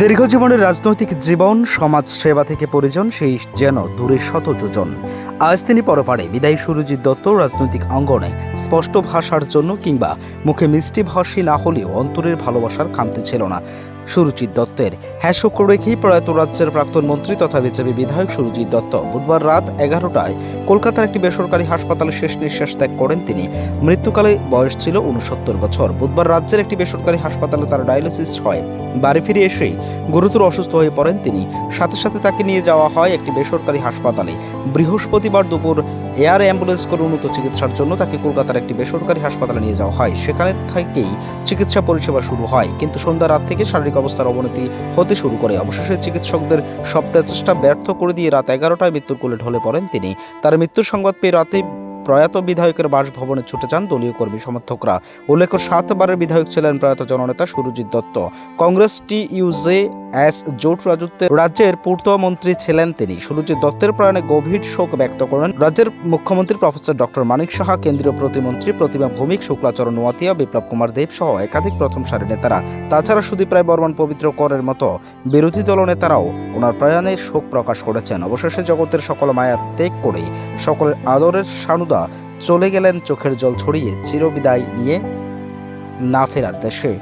দীর্ঘ জীবনের রাজনৈতিক জীবন, সমাজ সেবা থেকে পরিজন সেই যেন দূরে শত যোজন। আজ তিনি পরপারে বিদায়ী সুরজিৎ দত্ত রাজনৈতিক অঙ্গনে স্পষ্ট ভাষার জন্য কিংবা মুখে মিষ্টি ভাষী না হলেও অন্তরের ভালোবাসার খামতি ছিল না সুরজিৎ দত্তের। হ্যাঁ, শুক্র রেখেই প্রয়াত রাজ্যের প্রাক্তন মন্ত্রী তথা বিজেপি বিধায়ক সুরজিৎ দত্ত বুধবার রাত 11টায় কলকাতার একটি বেসরকারি হাসপাতালে শেষ নিঃশ্বাস ত্যাগ করেন তিনি। মৃত্যুকালে বয়স ছিল 69 বছর। বুধবার রাজ্যের একটি বেসরকারি হাসপাতালে তার ডায়ালিসিস হয়। বাড়ি ফিরে এসেই গুরুতর অসুস্থ হয়ে পড়েন তিনি। সাথে সাথে তাকে নিয়ে যাওয়া হয় একটি বেসরকারি হাসপাতালে। বৃহস্পতিবার দুপুর এয়ার অ্যাম্বুলেন্স করে উন্নত চিকিৎসার জন্য তাকে কলকাতার একটি বেসরকারি হাসপাতালে নিয়ে যাওয়া হয়। সেখানে থেকেই চিকিৎসা পরিষেবা শুরু হয়, কিন্তু সন্ধ্যা রাত থেকে শারীরিক অবস্থার অবনতি হতে শুরু করে। অবশেষে চিকিৎসকদের সব প্রচেষ্টা ব্যর্থ করে দিয়ে রাত 11টায় মৃত্যুর কোলে ঢলে পড়েন তিনি। তার মৃত্যুর সংবাদ পেয়ে রাতে প্রয়াত বিধায়কের বাসভবনে ছুটে যান দলীয় কর্মী সমর্থকরা। উল্লেখ্য, 7বারের বিধায়ক ছিলেন প্রয়াত জননেতা সুরজিৎ দত্ত। কংগ্রেস TUJS জোট রাজ্যের পূর্ত মন্ত্রী ছিলেন তিনি। সুরজিৎ দত্তের প্রয়াণে গভীর শোক ব্যক্ত করেন রাজ্যের মুখ্যমন্ত্রী প্রফেসর ডক্টর মানিক সাহা, কেন্দ্রীয় প্রতিমন্ত্রী প্রতিমা ভৌমিক, শুক্লাচরণ নোয়াতিয়া, বিপ্লব কুমার দেব সহ একাধিক প্রথম সারির নেতারা। তাছাড়া সুদীপ রায় বর্মন, পবিত্র করের মতো বিরোধী দল নেতারাও ওনার প্রয়াণে শোক প্রকাশ করেছেন। অবশেষে জগতের সকল মায়া ত্যাগ করে সকলের আদরের সানুদা চলে গেলেন চোখের জল ছড়িয়ে চিরবিদায় নিয়ে না ফেরার দেশে।